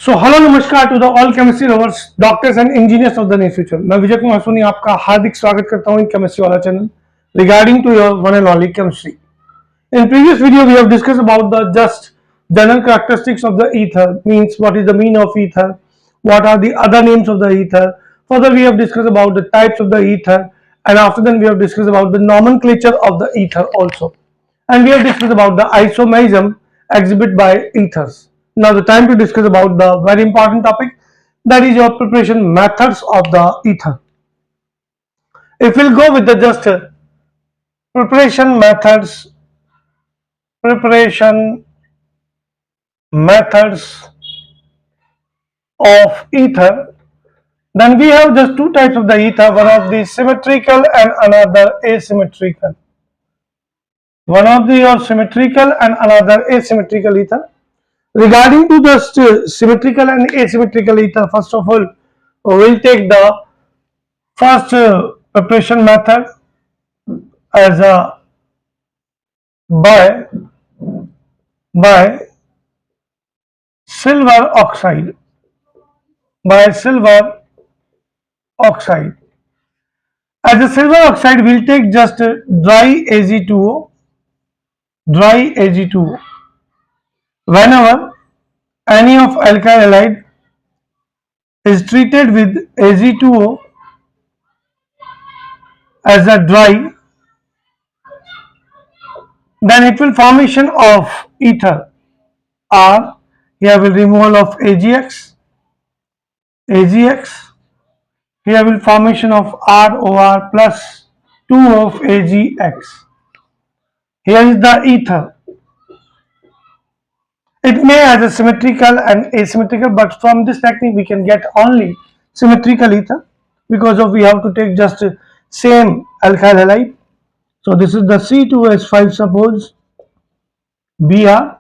सो hello नमस्कार to the all chemistry lovers doctors and engineers of the near future. मैं विजय कुमार सोनी आपका हार्दिक स्वागत करता हूं इन केमिस्ट्री वाला channel regarding to your one and only chemistry. In previous video, we have discussed about the just general characteristics of the ether, means what is the mean of ether, what are the other names of the ether. Further, we have discussed about the types of the ether, and after that, we have discussed about the nomenclature of the ether also. And we have discussed about the isomerism exhibited by ethers. Now, the time to discuss about the very important topic, that is your preparation methods of the ether. If we'll go with the just preparation methods, preparation methods of ether, then we have just two types of the ether, one of the symmetrical and another asymmetrical. One of the symmetrical and another asymmetrical ether. Regarding to the symmetrical and asymmetrical ether, first of all, we will take the first preparation method as a by silver oxide. By silver oxide. As a silver oxide, we'll take just dry Ag2O. Dry Ag2O. Whenever any of alkyl halide is treated with Ag2O as a dry, then it will formation of ether R. Here will removal of AgX. Here will formation of ROR plus 2 of AgX. Here is the ether. It may as a symmetrical and asymmetrical, but from this technique we can get only symmetrical ether because of we have to take just same alkyl halide. So this is the C2H5, suppose Br.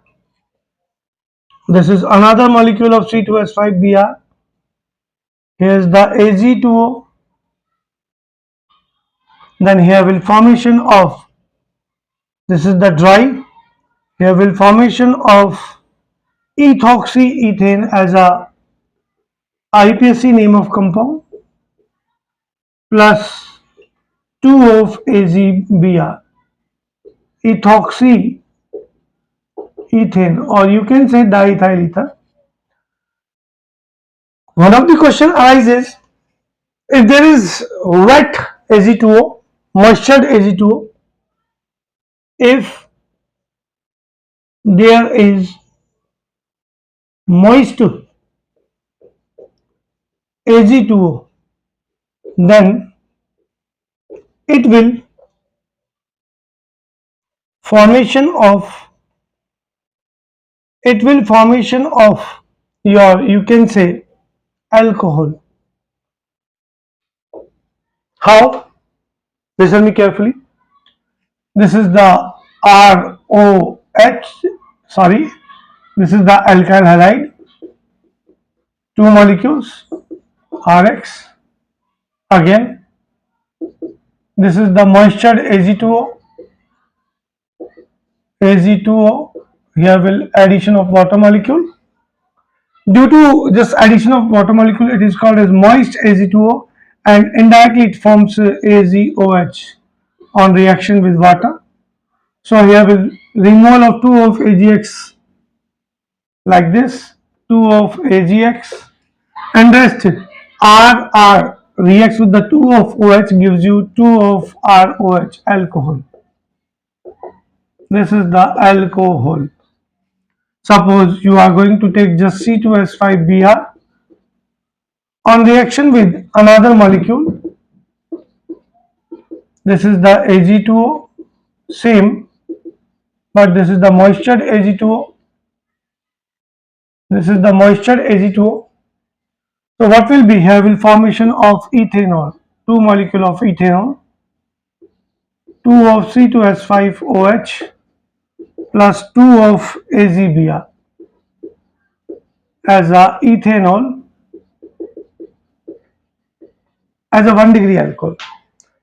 This is another molecule of C2H5 Br. Here is the Ag2O. Then here will formation of, this is the dry. Here will formation of ethoxyethane as a IPSC name of compound plus 2 of AgBr. Ethoxyethane, or you can say diethyl ether. One of the question arises, if there is wet Ag2O, moistured Ag2O, if there is moist Ag2O, then it will formation of your, you can say, alcohol. How? Listen me carefully. This is the ROH, sorry, this is the alkyl halide, two molecules, RX. Again, this is the moistured Ag2O. Here will addition of water molecule. Due to this addition of water molecule, it is called as moist Ag2O, and indirectly it forms AgOH on reaction with water. So here will removal of 2 of AgX like this, 2 of AgX, and rest RR reacts with the 2 of OH, gives you 2 of ROH, alcohol. This is the alcohol. Suppose you are going to take just C2H5Br on reaction with another molecule. This is the Ag2O, same, but this is the moistured Ag2O. This is the moistured Ag2O. So what will be? Here will formation of ethanol, two molecule of ethanol, 2 of C2H5OH plus 2 of AgBr as a ethanol as a 1 degree alcohol.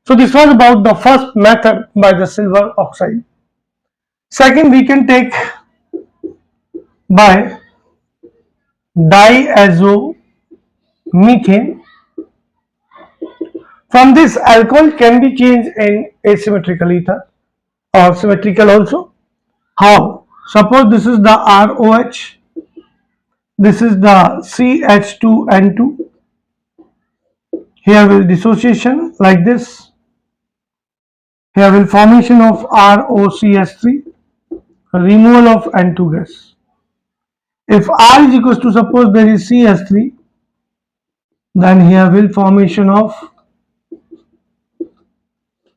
So this was about the first method by the silver oxide. Second, we can take by diazomethane. From this, alcohol can be changed in asymmetrical ether or symmetrical also. How? Suppose this is the ROH, this is the CH2N2. Here will dissociation like this. Here will formation of ROCH3, removal of N2 gas. If R is equals to, suppose there is CH3, then here will formation of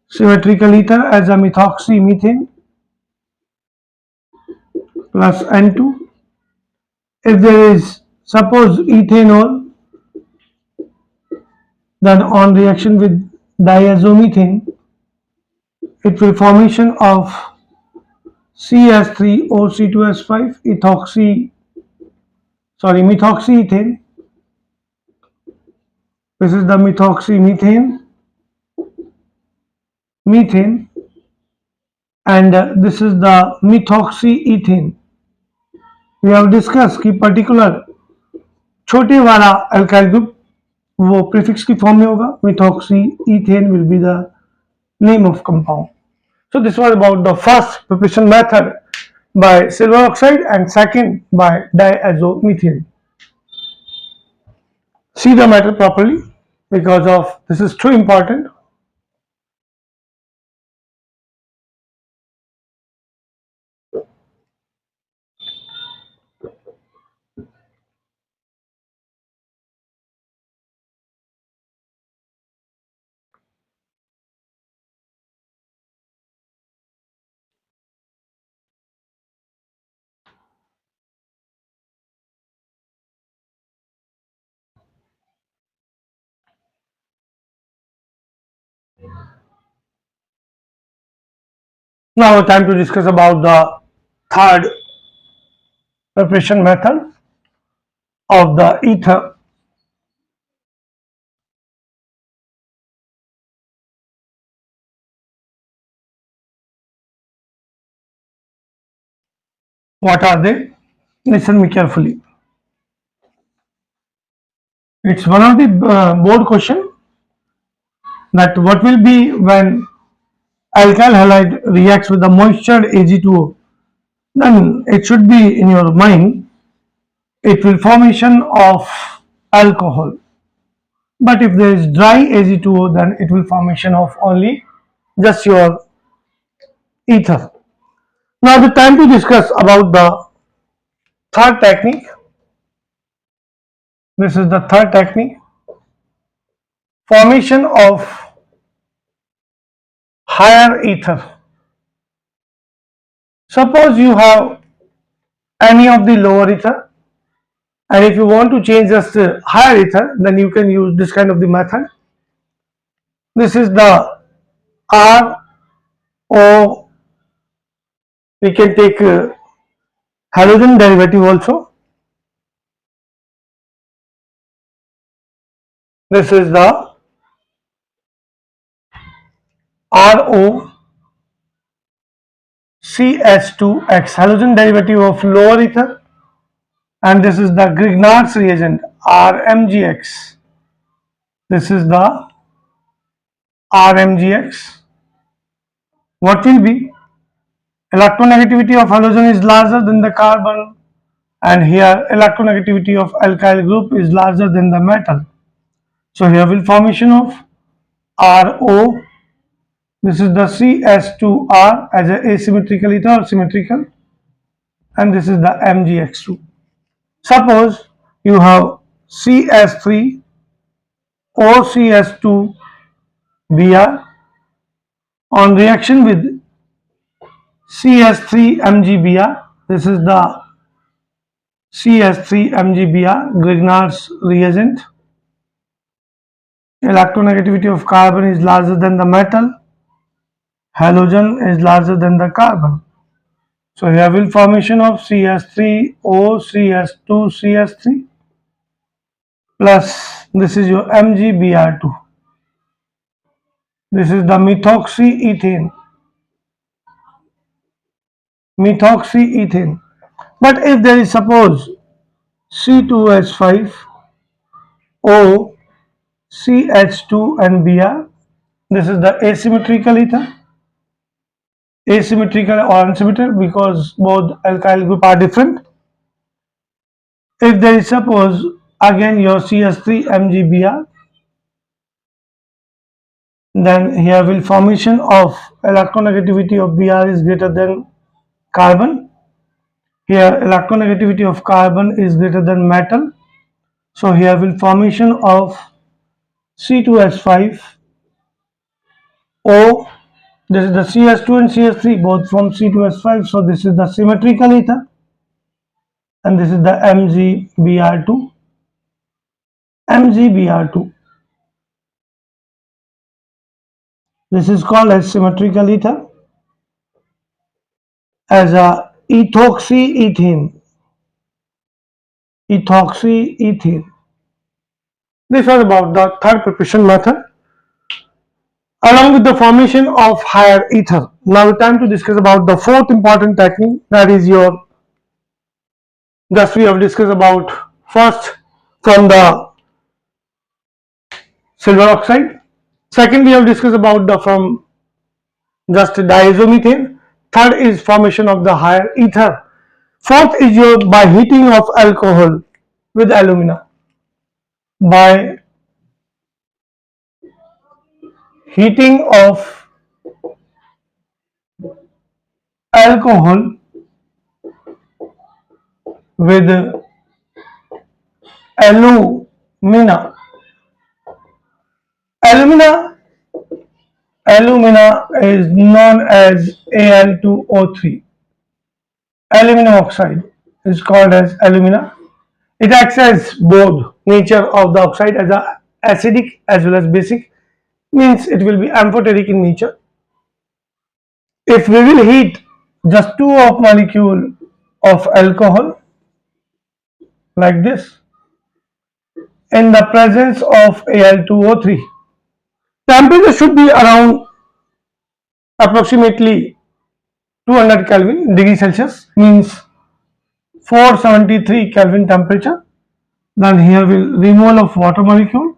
symmetrical ether as a methoxymethane plus N2. If there is, suppose, ethanol, then on reaction with diazomethane, it will formation of CH3OC2S5 methoxyethane. This is the methane, and this is the methoxyethane. We have discussed कि particular छोटे वाला alkyl group वो prefix की form में होगा. Methoxyethane will be the name of compound. So this was about the first preparation method by silver oxide and second by diazomethane. See the matter properly because of this is too important. Now time to discuss about the third preparation method of the ether. What are they? Listen me carefully. It's one of the board question that what will be when alkyl halide reacts with the moisture Ag2O. Then it should be in your mind. It will formation of alcohol. But if there is dry Ag2O, then it will formation of only just your ether. Now the time to discuss about the third technique. This is the third technique. Formation of higher ether. Suppose you have any of the lower ether, and if you want to change just higher ether, then you can use this kind of the method. This is the RO. We can take halogen derivative also. This is the ROCH2X halogen derivative of lower ether, and this is the Grignard's reagent RMGX. This is the RMGX. What will be? Electronegativity of halogen is larger than the carbon, and here electronegativity of alkyl group is larger than the metal. So here will formation of RO. This is the CS2R as a asymmetrical ether or symmetrical, and this is the MgX2. Suppose you have CS3 OCS2Br on reaction with CS3MgBr. This is the CS3MgBr, Grignard's reagent. Electronegativity of carbon is larger than the metal. Halogen is larger than the carbon. So here will formation of CS3OCS2CS3 plus this is your MgBr2. This is the methoxyethane. But if there is suppose C2H5 O CH2 and Br. This is the asymmetrical ether. Asymmetrical or unsymmetrical because both alkyl group are different. If there is suppose again your CH3 MgBr, then here will formation of electronegativity of Br is greater than carbon. Here electronegativity of carbon is greater than metal. So here will formation of C2H5 O. This is the CH2 and CH3 both from C2H5. So this is the symmetrical ether and this is the MgBr2. MgBr2. This is called as symmetrical ether as a ethoxyethene. Ethoxyethene. This was about the third preparation method along with the formation of higher ether. Now time to discuss about the fourth important technique, that is your, just we have discussed about first from the silver oxide. Second we have discussed about the from just diazomethane. Third is formation of the higher ether. Fourth is your by heating of alcohol with alumina. By heating of alcohol with alumina. Alumina Alumina is known as Al2O3. Aluminum oxide is called as alumina. It acts as both nature of the oxide as a acidic as well as basic, means it will be amphoteric in nature. If we will heat just two of molecule of alcohol like this in the presence of Al2O3, temperature should be around approximately 200 Kelvin degree Celsius, means 473 Kelvin temperature. Then here will removal of water molecule,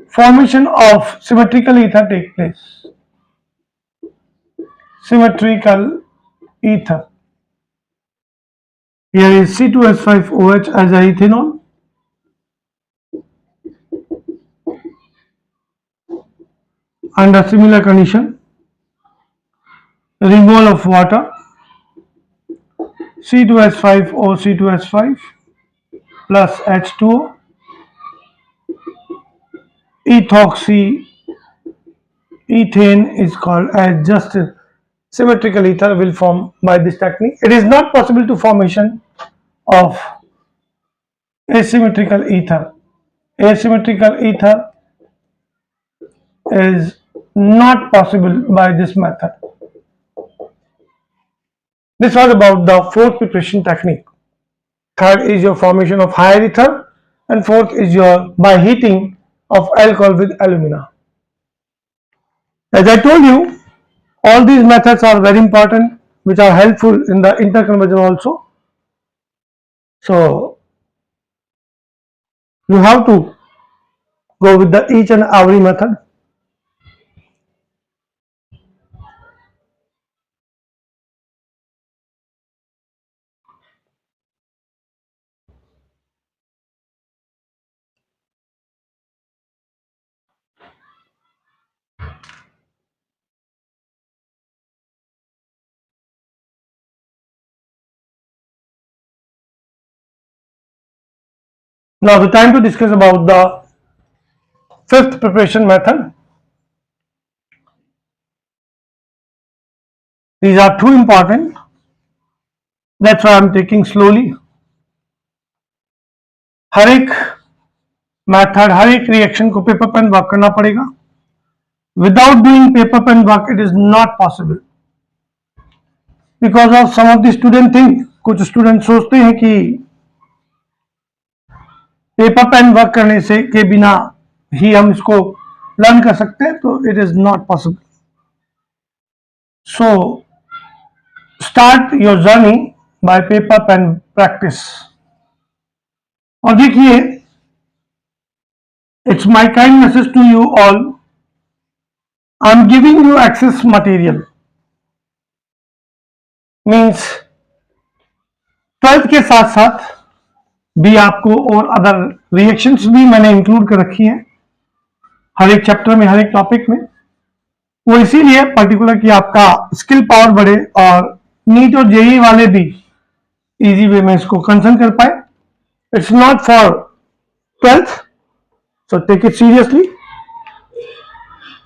formation of symmetrical ether take place. Symmetrical ether. Here is C2H5OH as a ethanol. Under similar condition, removal of water, C2H5O C2H5 plus H2O, ethoxy ethane is called as just symmetrical ether will form by this technique. It is not possible to formation of asymmetrical ether. Asymmetrical ether is not possible by this method. This was about the fourth preparation technique. Third is your formation of higher ether and fourth is your by heating of alcohol with alumina. As I told you, all these methods are very important which are helpful in the interconversion also. So you have to go with the each and every method. Now the time to discuss about the fifth preparation method. These are too important. That's why I'm taking slowly. हर एक method हर एक reaction को paper pen work करना पड़ेगा. Without doing paper pen work it is not possible because of some of the student think, कुछ student सोचते हैं कि paper pen work करने से के बिना ही हम इसको लर्न कर सकते हैं, तो it is not possible. So start your journey by paper pen practice. और देखिए, it's my kind message to you all, I am giving you access material. Means 12th के साथ साथ भी आपको और अदर रिएक्शंस भी मैंने इंक्लूड कर रखी हैं हर एक चैप्टर में, हर एक टॉपिक में। वो इसीलिए पर्टिकुलर कि आपका स्किल पावर बढ़े और नीट और जेई वाले भी इजी वे में इसको कंसर्न कर पाए। It's not for 12th, so take it seriously.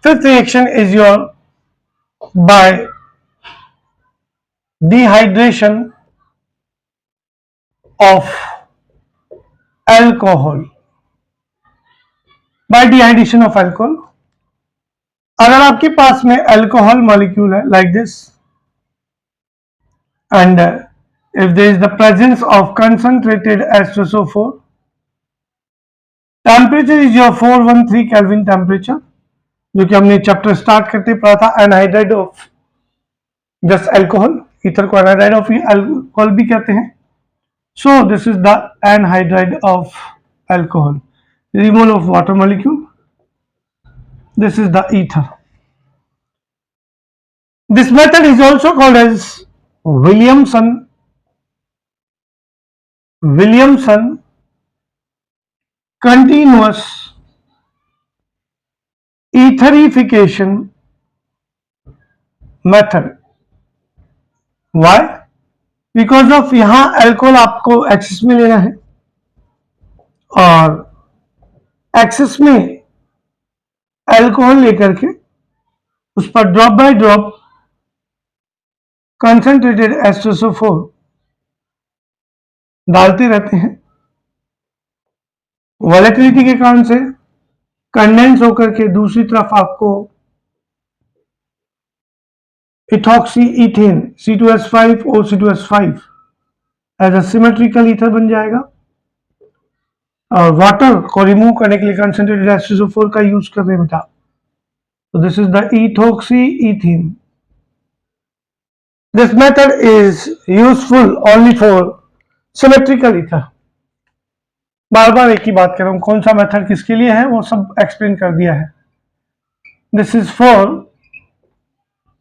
Fifth reaction is your by dehydration of alcohol. By dehydration of alcohol, अगर आपके पास में अल्कोहल मॉलिक्यूल है like this, and if there is the presence of concentrated H2SO4, temperature is your 413 Kelvin temperature, जो कि हमने chapter start करते पढ़ा था anhydride of just alcohol. Ether को एनहाइड्राइड ऑफ अल्कोहल भी कहते हैं। So this is the anhydride of alcohol, removal of water molecule, this is the ether. This method is also called as Williamson continuous etherification method. Why? Because of यहां alcohol आपको excess में लेना है और access में alcohol लेकर के उस पर drop by drop concentrated H2SO4 डालते रहते हैं। वॉलेटिलिटी के कारण से कंडेंस होकर के दूसरी तरफ आपको इथॉक्सी इथेन C2H5 और C2H5 as a symmetrical ether बन जाएगा और वाटर को रिमूव करने के लिए कंसंट्रेटेड H2SO4 का यूज कर रहे हैं बेटा। तो this is the ethoxy ethane. This method is useful only for symmetrical ether. बार बार एक ही बात कर रहा हूं, कौन सा मेथड किसके लिए है वो सब एक्सप्लेन कर दिया है। This is for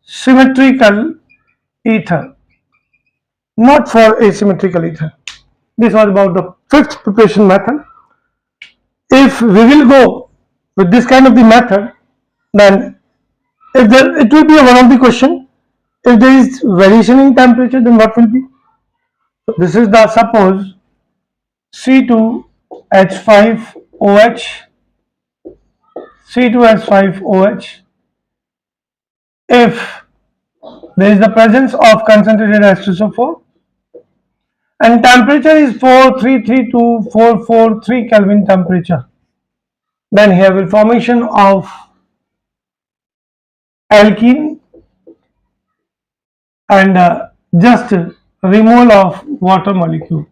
symmetrical ether, not for asymmetrical ether. This was about the fifth preparation method. If we will go with this kind of the method, then if there, it will be one of the question, if there is variation in temperature, then what will be? So this is the suppose C2H5OH, C2H5OH. If there is the presence of concentrated H2SO4 and temperature is 433 to 443 Kelvin temperature, then here will formation of alkene and just removal of water molecule.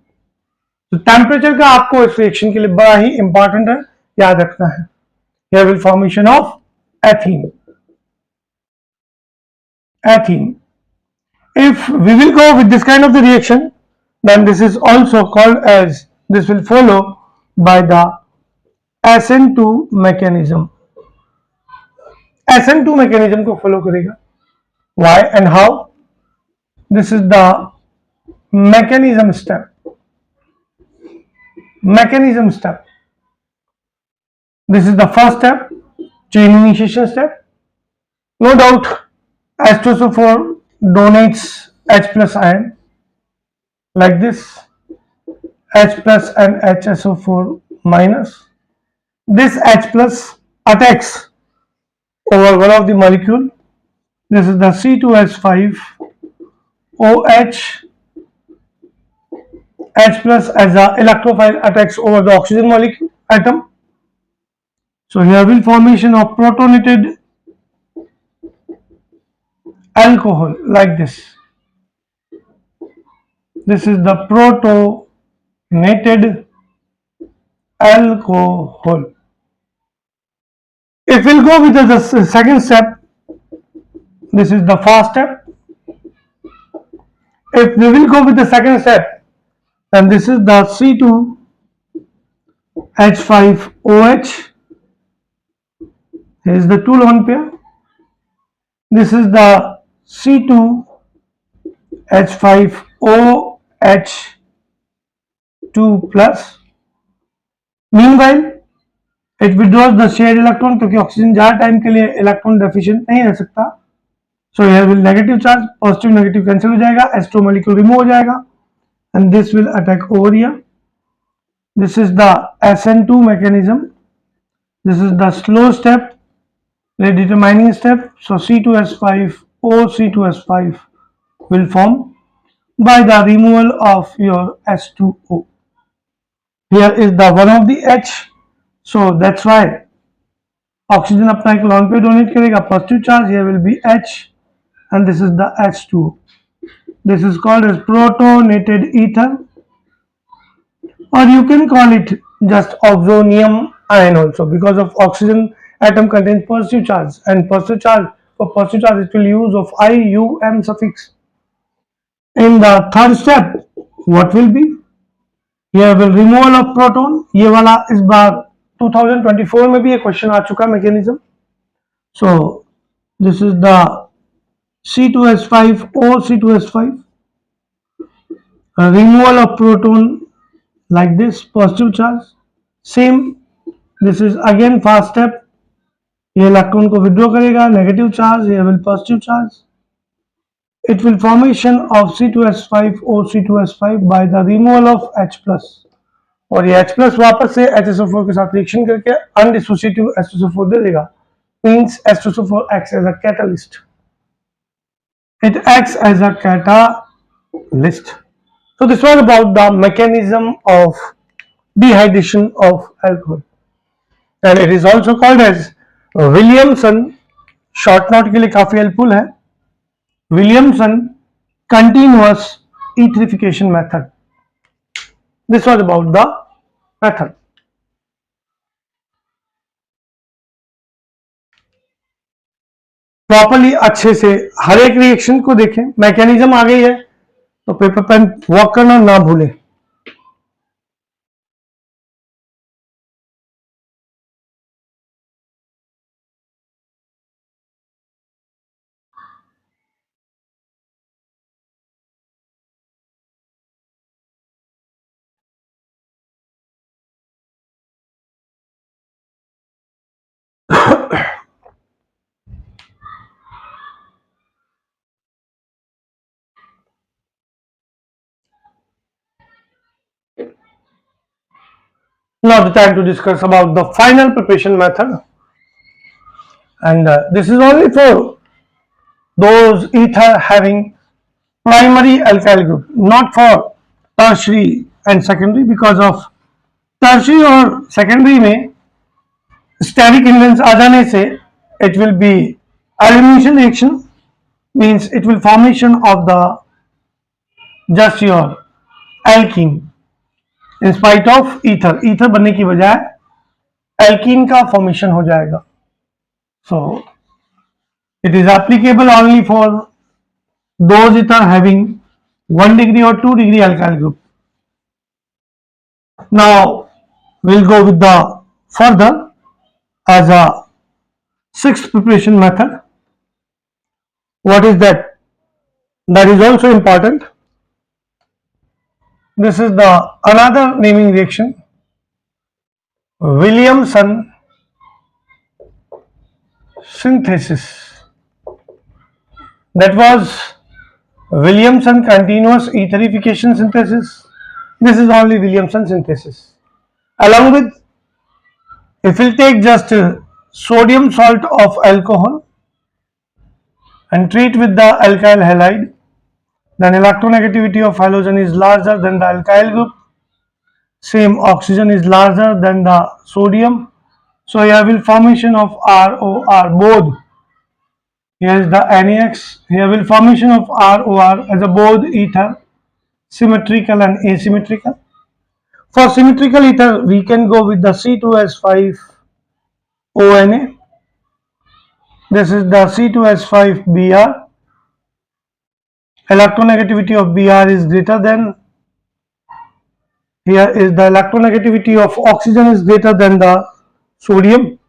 तो temperature का आपको इस reaction के लिए बड़ा ही important है, याद रखना है। here will formation of ethene. If we will go with this kind of the reaction, then this is also called as, this will follow by the SN2 mechanism. SN2 mechanism को follow करेगा। Why and how? This is the mechanism step. This is the first step, chain initiation step. No doubt H2SO4 donates H plus ion like this, H plus and HSO4 minus. This H plus attacks over one of the molecule. This is the C2H5 OH. H plus as a electrophile attacks over the oxygen molecule atom. So here will formation of protonated alcohol like this. This is the protonated alcohol. If we'll go with the second step, this is the first step. If we will go with the second step, and this is the C2H5OH. Here is the two lone pair. This is the C2H5OH2 plus. Meanwhile, it withdraws the shared electron क्योंकि oxygen ज़्यादा time के लिए electron deficient नहीं रह सकता. So here will negative charge, positive negative cancel हो जाएगा, H2 molecule remove हो जाएगा, and this will attack over here. This is the SN2 mechanism. This is the slow step, redetermining step. So C2S5O C2S5 will form by the removal of your H2O. Here is the one of the H, so that's why oxygen अपना एक lone pair donate करेगा, positive charge. Here will be H, and this is the H2O. This is called as protonated ether, or you can call it just oxonium ion also, because of oxygen atom contains positive charge, and positive charge, for positive charge it will use of IUM suffix. In the third step, what will be? Here will removal of proton. ये वाला इस बार 2024 में भी एक question आ चुका mechanism. So this is the C2S5O C2S5, removal of proton like this, positive charge. Same, this is again fast step. ये electron को withdraw करेगा, नेगेटिव चार्ज, ये will positive charge. It will formation of C2S5O C2S5 by the removal of H plus. और ये H plus वापस से HSO4 के साथ रिएक्शन करके अनडिसोसिएटिव H2SO4 दे देगा. Means H2SO4 acts as a catalyst. It acts as a catalyst. So this was about the mechanism of dehydration of alcohol, and it is also called as Williamson. Short note के लिए काफी helpful है. Williamson continuous etherification method. This was about the method. Properly अच्छे से हर एक reaction को देखें. Mechanism आ गई है तो पेपर पेन वर्क करना ना भूलें. Now the time to discuss about the final preparation method, and this is only for those ether having primary alkyl group, not for tertiary and secondary, because of tertiary और secondary में steric hindrance आ जाने से it will be elimination reaction, means it will formation of the just your alkene in spite of ether बनने की बजाय alkene का formation हो जाएगा. So it is applicable only for those ether having 1 degree or 2 degree alkyl group. Now we'll go with the further as a sixth preparation method. What is that? That is also important. This is the another naming reaction, Williamson synthesis. That was Williamson continuous etherification synthesis. This is only Williamson synthesis. Along with, if we'll take just sodium salt of alcohol and treat with the alkyl halide, then electronegativity of halogen is larger than the alkyl group. Same, oxygen is larger than the sodium. So here will formation of ROR both. Here is the NaX. Here will formation of ROR as a both ether, symmetrical and asymmetrical. For symmetrical ether, we can go with the C2S5ONA. This is the C2S5Br. Electronegativity of Br is greater than Here is the electronegativity of oxygen is greater than the sodium.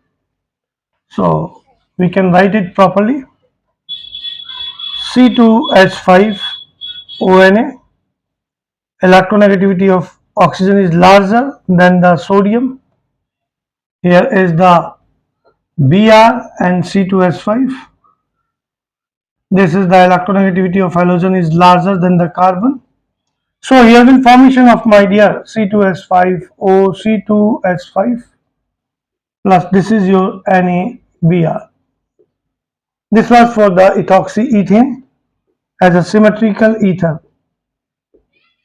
So we can write it properly. C2H5ONA, electronegativity of oxygen is larger than the sodium. Here is the Br and C2H5. This is the electronegativity of halogen is larger than the carbon. So here will formation of my dear C2H5O C2H5 plus this is your NaBr. This was for the ethoxyethane as a symmetrical ether.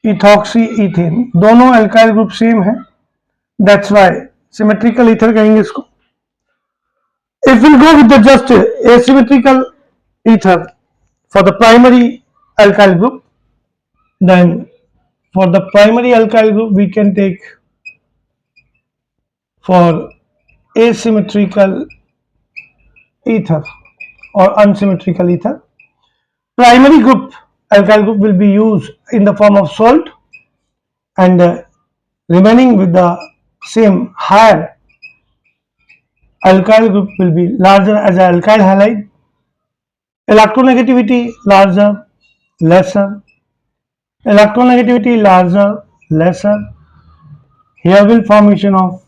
ethoxyethane दोनों alkyl group same है, that's why symmetrical ether कहेंगे इसको. If we'll go with the just asymmetrical ether for the primary alkyl group, then for the primary alkyl group we can take for asymmetrical ether or unsymmetrical ether. Primary group alkyl group will be used in the form of salt, and remaining with the same higher alkyl group will be larger as an alkyl halide. Electronegativity larger, lesser. Electronegativity larger, lesser. Here will formation of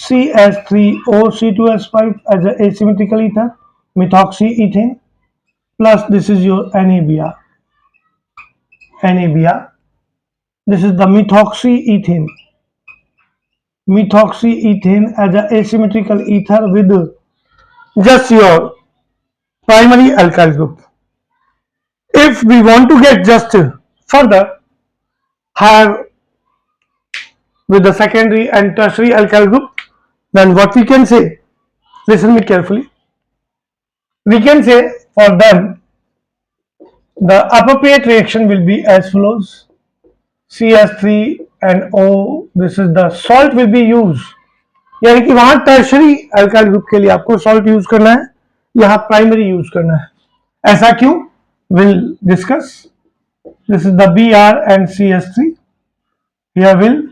CS3O C2S5 as an asymmetrical ether, methoxyethane, plus this is your NaBr. NaBr. This is the methoxyethane. Methoxyethane as an asymmetrical ether with just your primary alkyl group. If we want to get just further higher with the secondary and tertiary alkyl group, then what we can say, listen me carefully, we can say for them the appropriate reaction will be as follows. CS3 and O, this is the salt will be used, यानी कि वहां tertiary alkyl group के लिए आपको salt use करना है, यहाँ primary use करना है. ऐसा क्यों, will discuss. This is the Br and CS3. Here will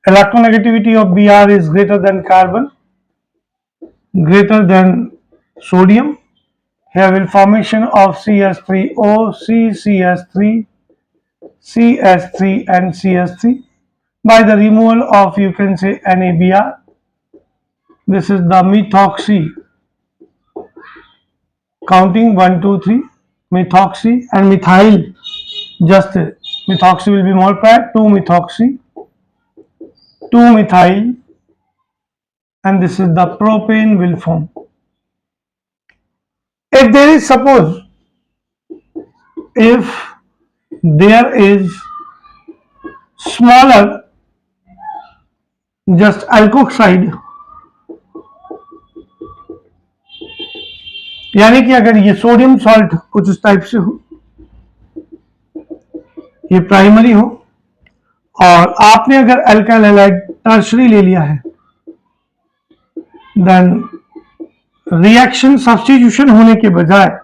electronegativity of Br is greater than carbon, greater than sodium. Here will formation of CS3O, CCS3, CS3 and CS3 by the removal of, you can say, NaBr. This is the methoxy, counting 1 2 3, methoxy and methyl, just methoxy will be multiplied, 2 methoxy, 2 methyl, and this is the propane will form. If there is, suppose if there is smaller just alkoxide, यानी कि अगर ये sodium salt कुछ इस type से हो, ये primary हो, और आपने अगर अल्काइल हैलाइड टर्शरी ले लिया है, देन रिएक्शन सब्स्टिट्यूशन होने के बजाय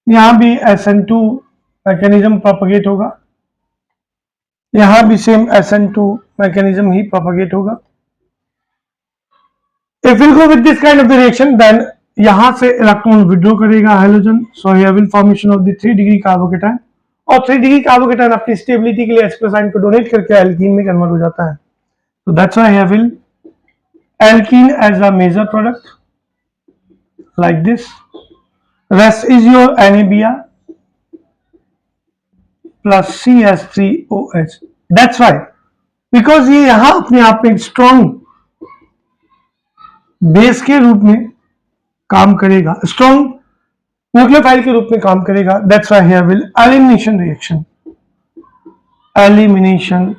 यहां भी SN2 मैकेनिज्म प्रोपगेट होगा, यहां भी सेम SN2 मैकेनिज्म ही प्रोपगेट होगा. If will go with this kind of the reaction, then यहां से इलेक्ट्रॉन विड्रॉ करेगा hydrogen. So here will formation of the 3 degree carbocation, और 3 डिग्री कार्बोकेटाइन अपनी स्टेबिलिटी के लिए H+ आयन को डोनेट करके एल्कीन में कन्वर्ट हो जाता है. So that's why here will alkene as a major product like this. Rest is your NaBr plus CS3OH. That's why, because ये यहाँ अपने आप में स्ट्रॉन्ग बेस के रूप में काम करेगा, स्ट्रॉन्ग न्यूक्लियोफाइल के रूप में काम करेगा. That's why here will elimination reaction, elimination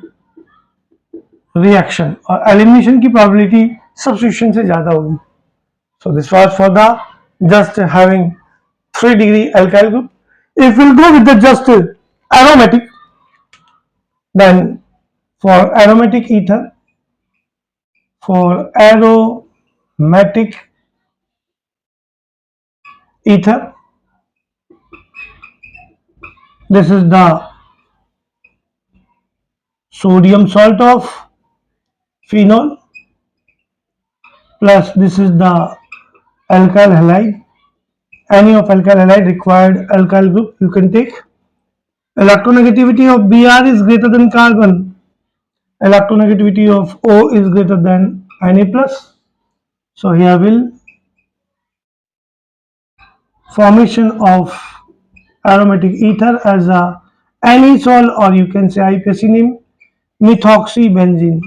reaction, और elimination की probability substitution से ज्यादा होगी. So this was for the just having 3 degree alkyl group. If we'll go with the just aromatic, then for aromatic ether, for aromatic ether, this is the sodium salt of phenol plus this is the alkyl halide. Any of alkyl halide required alkyl group you can take. Electronegativity of Br is greater than carbon. Electronegativity of O is greater than Na plus. So here will formation of aromatic ether as a anisole, or you can say IPSC name methoxybenzene.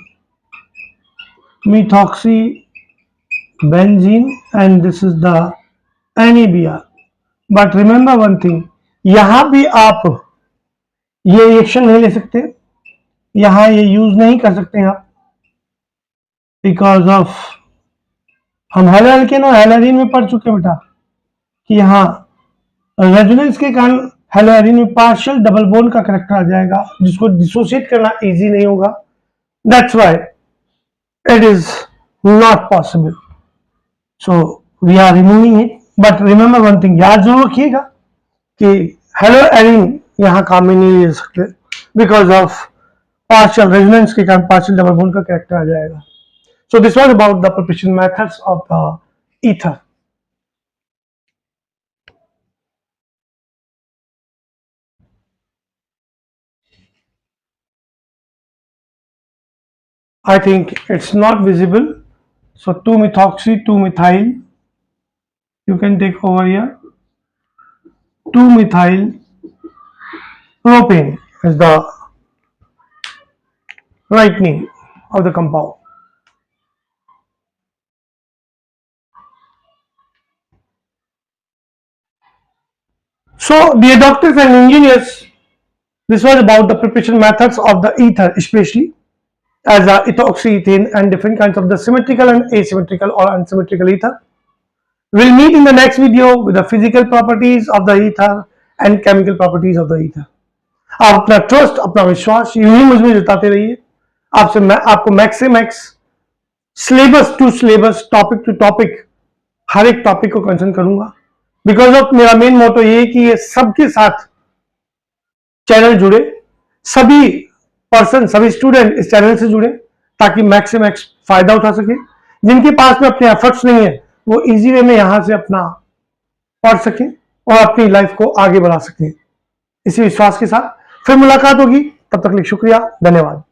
Methoxybenzene, and this is the NABR. But remember one thing, यहाँ भी आप ये reaction नहीं ले सकते, यहाँ ये use नहीं कर सकते आप, बिकॉज ऑफ हम हेलोएल्केन और हेलोएरीन में पढ़ चुके बेटा कि यहाँ रेजोनेंस के कारण हेलोएरीन में पार्शियल डबल बॉन्ड का करेक्टर आ जाएगा, जिसको डिसोसिएट करना इजी नहीं होगा. That's why it is not possible. So we are removing it. But remember one thing, याद जरूर रखिएगा कि हेलोएरीन यहाँ काम में नहीं ले सकते, बिकॉज ऑफ पार्शियल रेजोनेंस के कारण पार्शियल डबल बॉन्ड का करेक्टर आ जाएगा. So this was about the preparation methods of the ether. I think it's not visible. So 2-methoxy, 2-methyl. You can take over here. 2-methyl propane is the right name of the compound. So, dear doctors and engineers, this was about the preparation methods of the ether, especially as a ethoxyethane and different kinds of the symmetrical and asymmetrical or unsymmetrical ether. We'll meet in the next video with the physical properties of the ether and chemical properties of the ether. आप अपना trust, अपना विश्वास यूं ही मुझ में जताते रहिए. आपको मैक्स से max, syllabus to syllabus, topic to topic, हर एक टॉपिक को कंसर्न करूंगा. बिकॉज ऑफ मेरा मेन मोटो ये है कि ये सबके साथ चैनल जुड़े, सभी पर्सन, सभी स्टूडेंट इस चैनल से जुड़े, ताकि मैक्स से मैक्स फायदा उठा सके. जिनके पास में अपने एफर्ट्स नहीं है वो इजी वे में यहां से अपना पढ़ सके और अपनी लाइफ को आगे बढ़ा सके. इसी विश्वास के साथ फिर मुलाकात होगी. तब तक के लिए शुक्रिया, धन्यवाद.